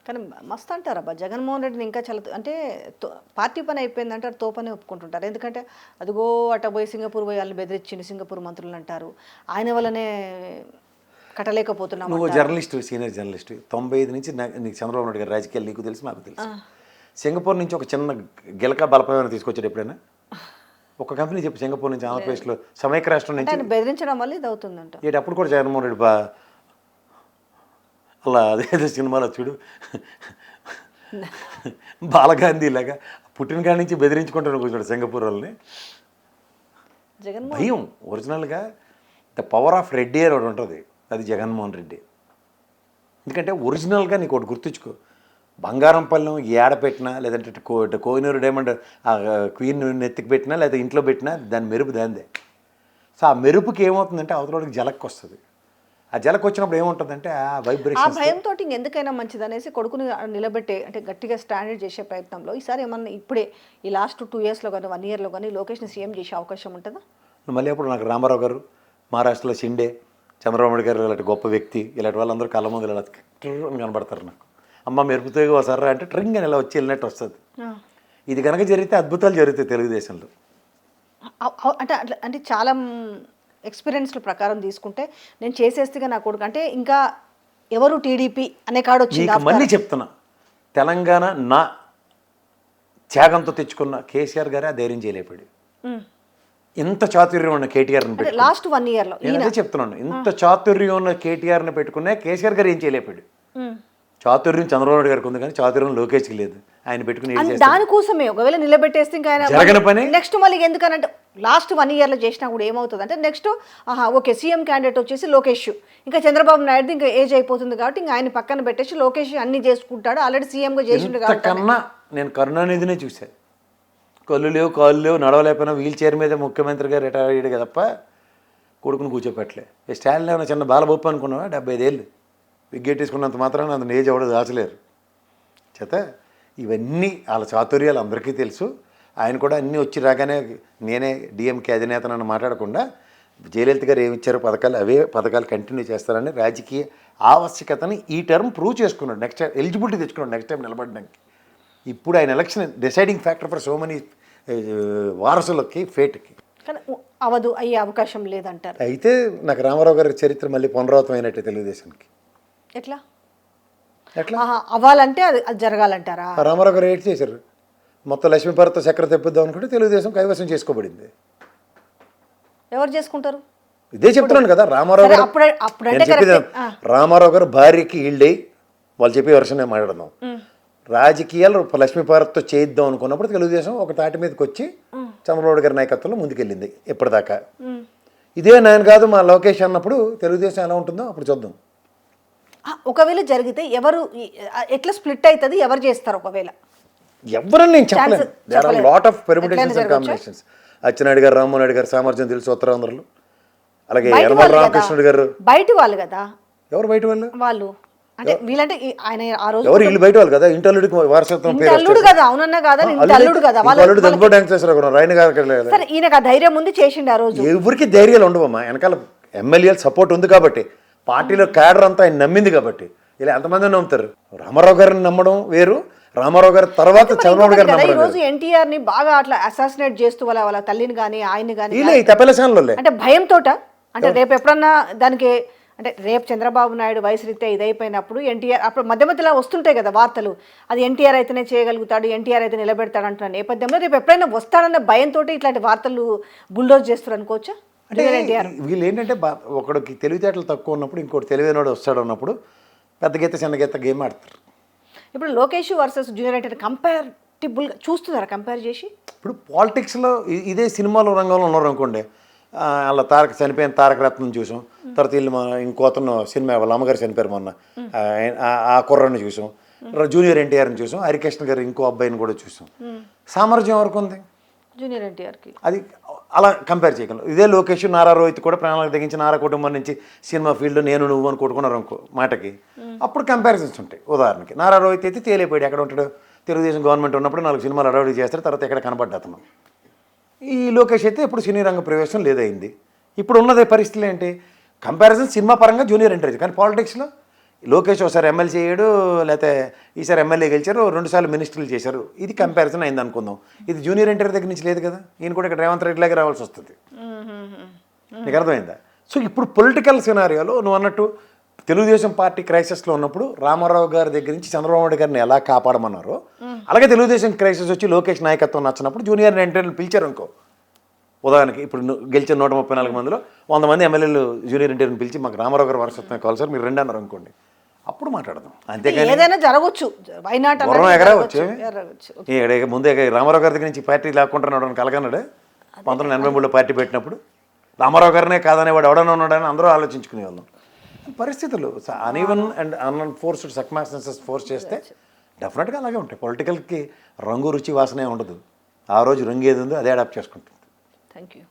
కానీ మస్తు అంటారబ్బా జగన్మోహన్ రెడ్డిని ఇంకా చాలా అంటే పార్టీ పని అయిపోయిందంటారు, తోపనే ఒప్పుకుంటుంటారు. ఎందుకంటే అదిగో అట్ట పోయి సింగపూర్ పోయి వాళ్ళని బెదిరించింది సింగపూర్ మంత్రులు అంటారు. ఆయన వల్లనే కట్టలేకపోతున్నాం. నువ్వు జర్నలిస్ట్, సీనియర్ జర్నలిస్ట్, 95 నుంచి నీకు చంద్రబాబు నాయుడు గారి రాజకీయాలు నీకు తెలుసు, నాకు తెలుసు. సింగపూర్ నుంచి ఒక చిన్న గిలక బలపమైన తీసుకొచ్చాడు ఎప్పుడైనా? ఒక కంపెనీ చెప్పు సింగపూర్ నుంచి ఆంధ్రప్రదేశ్లో సమైక్య రాష్ట్రం నుంచి బెదిరించడం వల్ల ఇది అవుతుందంట. అప్పుడు కూడా జగన్మోహన్ రెడ్డి అలా అదేదో సినిమాలో చూడు బాలగాంధీ లాగా పుట్టిన కాడి నుంచి బెదిరించుకుంటాను కూర్చోడు సింగపూర్ వాళ్ళని. భయం ఒరిజినల్గా ద పవర్ ఆఫ్ రెడ్డి అని ఒకటి ఉంటుంది, అది జగన్మోహన్ రెడ్డి. ఎందుకంటే ఒరిజినల్గా నీకు ఒకటి గుర్తుంచుకో, బంగారం పళ్ళెం ఏడ పెట్టినా, లేదంటే కోహినూరు డైమండ్ క్వీన్ నెత్తికి పెట్టినా, లేదా ఇంట్లో పెట్టినా దాని మెరుపు దాందే. సో ఆ మెరుపుకి ఏమవుతుందంటే అవతలకి జలక్కి వస్తుంది. ఆ జలకు వచ్చినప్పుడు ఏముంటుందంటే ఆ వైబ్రేషన్. ఆ భయంతో ఇంకెందుకైనా మంచిది అనేసి కొడుకుని నిలబెట్టే అంటే గట్టిగా స్టాండర్డ్ చేసే ప్రయత్నంలో ఈసారి ఏమన్నా ఇప్పుడే ఈ లాస్ట్ 2 yearsలో కానీ 1 yearలో కానీ లోకేష్ని సీఎం చేసే అవకాశం ఉంటుందా? మళ్ళీ అప్పుడు నాకు రామారావు గారు, మహారాష్ట్రలో షిండే, చంద్రబాబు నాయుడు గారు ఇలాంటి గొప్ప వ్యక్తి, ఇలాంటి వాళ్ళందరూ కళ్ళ ముందు ఇలా అని కనబడతారు. నాకు అమ్మ మెరుపుతో ఒకసారి అంటే ట్రింగ్ అని ఇలా వచ్చి వెళ్ళినట్టు వస్తుంది. ఇది కనుక జరిగితే అద్భుతాలు జరుగుతాయి తెలుగుదేశంలో. అంటే అంటే చాలా ఎక్స్పీరియన్స్ల ప్రకారం తీసుకుంటే నేను చేసేస్తే నా కొడుకు అంటే ఇంకా ఎవరు టీడీపీ అనే కాడు వచ్చింది. మళ్ళీ చెప్తున్నా, తెలంగాణ నా త్యాగంతో తెచ్చుకున్న కేసీఆర్ గారే ఆ ధైర్యం చేయలేపాడు. ఇంత చాతుర్యం ఉన్న కేటీఆర్ని పెట్టి లాస్ట్ 1 yearలో నేను చెప్తున్నాను, ఇంత చాతుర్యం ఉన్న కేటీఆర్ని పెట్టుకునే కేసీఆర్ గారు ఏం చేయలేపాడు. చాతుర్యం చంద్రబాబు నాయుడు గారికి ఉంది కానీ చాతుర్యం లోకేష్కి లేదు. ఆయన పెట్టుకుని దానికోసమే ఒకవేళ నిలబెట్టేస్తే ఇంకా జరగని పని. నెక్స్ట్ మళ్ళీ ఎందుకనంటే లాస్ట్ 1 yearలో చేసినా కూడా ఏమవుతుంది అంటే నెక్స్ట్ ఓకే సీఎం క్యాండిడేట్ వచ్చేసి లోకేష్, ఇంకా చంద్రబాబు నాయుడు ఇంకా ఏజ్ అయిపోతుంది కాబట్టి ఇంకా ఆయన పక్కన పెట్టేసి లోకేష్ అన్ని చేసుకుంటాడు, ఆల్రెడీ సీఎంగా చేసిండు కాబట్టి. కన్నా నేను కరుణానిధినే చూశాను, కళ్ళు లేవు కాళ్ళు లేవు నడవలేకపోయినా వీల్ చైర్ మీద ముఖ్యమంత్రిగా రిటైర్ అయ్యాడు కదప్ప కొడుకుని కూర్చోపెట్టలే. స్టాలిన్ ఏమైనా చిన్న బాలబొప్ప అనుకున్నావా? 75 ఏళ్ళు విగ్గెట్టేసుకున్నంత మాత్రాన అంత ఏజ్ ఎవడో దాచలేరు. చేత ఇవన్నీ వాళ్ళ చాతుర్యాలు అందరికీ తెలుసు. ఆయన కూడా అన్నీ వచ్చి రాగానే నేనే డిఎంకే అధినేతనని మాట్లాడకుండా జయలలిత గారు ఏమి ఇచ్చారో పథకాలు అవే పథకాలు కంటిన్యూ చేస్తారని రాజకీయ ఆవశ్యకతని ఈ టర్మ్ ప్రూవ్ చేసుకున్నాడు. నెక్స్ట్ టైం ఎలిజిబిలిటీ తెచ్చుకున్నాడు నెక్స్ట్ టైం నిలబడడానికి. ఇప్పుడు ఆయన election deciding factor for so many వారసులకి ఫేట్కి. కానీ అవదు అయ్యే అవకాశం లేదంటారు. అయితే నాకు రామారావు గారి చరిత్ర మళ్ళీ పునరావృతం అయినట్టే తెలుగుదేశానికి. ఎట్లా ఎట్లా అవ్వాలంటే అది జరగాలంటారా? రామారావు గారు ఏంటి చేశారు, మొత్తం లక్ష్మీభారత్ చక్ర తెప్పిద్దాం అనుకుంటే తెలుగుదేశం కైవసం చేసుకోబడింది. ఎవరు చేసుకుంటారు? ఇదే చెప్తున్నాను కదా, రామారావు గారు రామారావు గారు భార్యకి ఈల్డై వాళ్ళు చెప్పే వర్షం నేను మాట్లాడదాం. రాజకీయాలు లక్ష్మీభారత్తో చేయిద్దాం అనుకున్నప్పుడు తెలుగుదేశం ఒక తాటి మీదకి వచ్చి చంద్రబాబు గారి నాయకత్వంలో ముందుకెళ్ళింది ఇప్పటిదాకా. ఇదే నేను కాదు మా లోకేష్ అన్నప్పుడు తెలుగుదేశం ఎలా ఉంటుందో అప్పుడు చూద్దాం. ఒకవేళ జరిగితే ఎవరు ఎట్లా స్ప్లిట్ అవుతుంది, ఎవరు చేస్తారు? ఒకవేళ ఎవరని నేను చెప్పలేను. There are lot of permutations and combinations. Atchannaidu garu, Rammohan Reddy గారు సామర్థ్యం తెలుసు ఉత్తరాంధ్రలో. అలాగే యనమల రామకృష్ణుడు గారు బయట వాళ్ళు కదా. ఎవరు బయట వాళ్ళు? వాళ్ళు అంటే వీళ్ళంటే ఆయన ఆ రోజు ఎవరు వీళ్ళు బయట వాళ్ళు కదా. ఇంటల్లుడికి వారసత్వం అల్లుడు కదా, అవునన్నా కదా, అల్లుడు కదా. వాళ్ళు దెబ్బ డ్యాన్స్ చేస్తారు రాయన గారు. సరే ఈయనకు ఆ ధైర్యం ఉంది చేసిండు ఆ రోజు. ఎవరికి ధైర్యాలు ఉండవమ్మా, వెనకాల ఎమ్మెల్యేల సపోర్ట్ ఉంది కాబట్టి, పార్టీలో క్యాడర్ అంతా ఆయన నమ్మింది కాబట్టి. ఇలా ఎంతమంది నమ్ముతారు? రామారావు గారిని నమ్మడం వేరు, రామారావు గారి తర్వాత చంద్రబాబు గారు నమ్మడం. ఈ రోజు ఎన్టీఆర్ ని బాగా అట్లా అసాసినేట్ చేస్తూ వాళ్ళ తల్లిని కానీ ఆయన్ని కానీ అంటే భయంతో అంటే రేపు ఎప్పుడన్నా దానికి అంటే రేపు చంద్రబాబు నాయుడు వయసు రీత్యా ఇదైపోయినప్పుడు ఎన్టీఆర్ అప్పుడు మధ్య మధ్యలో వస్తుంటాయి కదా వార్తలు, అది ఎన్టీఆర్ అయితేనే చేయగలుగుతాడు, ఎన్టీఆర్ అయితే నిలబెడతాడు అంటున్న నేపథ్యంలో రేపు ఎప్పుడైనా వస్తాడన్న భయంతో ఇట్లాంటి వార్తలు బుల్డోజ్ చేస్తారు అనుకోవచ్చా? అంటే వీళ్ళు ఏంటంటే ఒకడికి తెలివితేటలు తక్కువ ఉన్నప్పుడు ఇంకోటి తెలివైనవాడు వస్తాడు అన్నప్పుడు పెద్ద గీత చిన్న గీత గేమ్ ఆడతారు. ఇప్పుడు లోకేష్ వర్సెస్ జూనియర్ ఎన్టీఆర్ కంపారిటిబుల్గా చూస్తున్నారా? కంపేర్ చేసి ఇప్పుడు పాలిటిక్స్లో ఇదే సినిమాలో రంగంలో ఉన్నారు అనుకోండి, అలా చనిపోయిన తారక రత్నం చూసాం, తర్వాత వీళ్ళు ఇంకోతను సినిమా వాళ్ళ అమ్మగారు చనిపోయారు మొన్న, ఆ కుర్రాన్ని చూసాం, జూనియర్ ఎన్టీఆర్ని చూసాం, హరికృష్ణ గారు ఇంకో అబ్బాయిని కూడా చూసాం. సామర్థ్యం వరకు ఉంది జూనియర్ ఎన్టీఆర్కి, అది అలా కంపేర్ చేయగలం. ఇదే లోకేష్ నారా రోహిత్ కూడా ప్రాణాలకు తెగించి నారా కుటుంబం నుంచి సినిమా ఫీల్డ్లో నేను నువ్వు అని కొట్టుకున్నారు అనుకో మాటకి, అప్పుడు కంపారిజన్స్ ఉంటాయి. ఉదాహరణకి నారా రోహిత్ అయితే తేలిపోయాడు, ఎక్కడ ఉంటాడు, తెలుగుదేశం గవర్నమెంట్ ఉన్నప్పుడు 4 సినిమాలు అడవుడి చేస్తారు, తర్వాత ఎక్కడ కనపడ్డా అతను. ఈ లోకేష్ అయితే ఇప్పుడు సినీ రంగ ప్రవేశం లేదైంది. ఇప్పుడు ఉన్నదే పరిస్థితులు ఏంటి, కంపారిజన్ సినిమా పరంగా జూనియర్ ఎన్టీఆర్, కానీ పాలిటిక్స్లో లోకేష్ ఒకసారి ఎమ్మెల్సీ అయ్యాడు, లేకపోతే ఈసారి ఎమ్మెల్యే గెలిచారు, 2 సార్లు మినిస్టర్లు చేశారు. ఇది కంపారిజన్ అయింది అనుకుందాం. ఇది జూనియర్ ఎన్టీఆర్ దగ్గర నుంచి లేదు కదా, ఈయన కూడా ఇక్కడ రేవంత్ రెడ్డి లాగా రావాల్సి వస్తుంది. నీకు అర్థమైందా? సో ఇప్పుడు పొలిటికల్ సినారియోలో నువ్వు అన్నట్టు తెలుగుదేశం పార్టీ క్రైసిస్లో ఉన్నప్పుడు రామారావు గారి దగ్గర నుంచి చంద్రబాబు నాయుడు గారిని ఎలా కాపాడమన్నారో, అలాగే తెలుగుదేశం క్రైసిస్ వచ్చి లోకేష్ నాయకత్వం నచ్చినప్పుడు జూనియర్ ఎన్టీఆర్ని పిలిచారు అనుకో. ఉదాహరణకి ఇప్పుడు గెలిచిన 134 మందిలో 100 మంది ఎమ్మెల్యేలు జూనియర్ ఎన్టీఆర్ని పిలిచి మాకు రామారావు గారు వారసత్వం కావాలి సార్ మీరు 2 అన్నారు అనుకోండి, అప్పుడు మాట్లాడదాం. అంతేగాని ఏదైనా జరగవచ్చు, వైనాట్ గుర్రం ఎగరవచ్చు. ముందే రామారావు గారి దగ్గర నుంచి పార్టీ లాక్కుంటున్నాడు కలగన్నాడు. 1983లో పార్టీ పెట్టినప్పుడు రామారావు గారినే కాదనేవాడు ఎవడన్నా ఉన్నాడని అందరూ ఆలోచించుకునే వాళ్ళం. పరిస్థితులు అన్ఈవెన్ అండ్ అన్ఫోర్స్డ్ సర్కమ్స్టాన్సెస్ ఫోర్స్ చేస్తే డెఫినెట్గా అలాగే ఉంటాయి. పొలిటికల్కి రంగు రుచి వాసనే ఉండదు. ఆ రోజు రంగు ఏది ఉందో అదే అడాప్ట్ చేసుకుంటుంది. Thank you.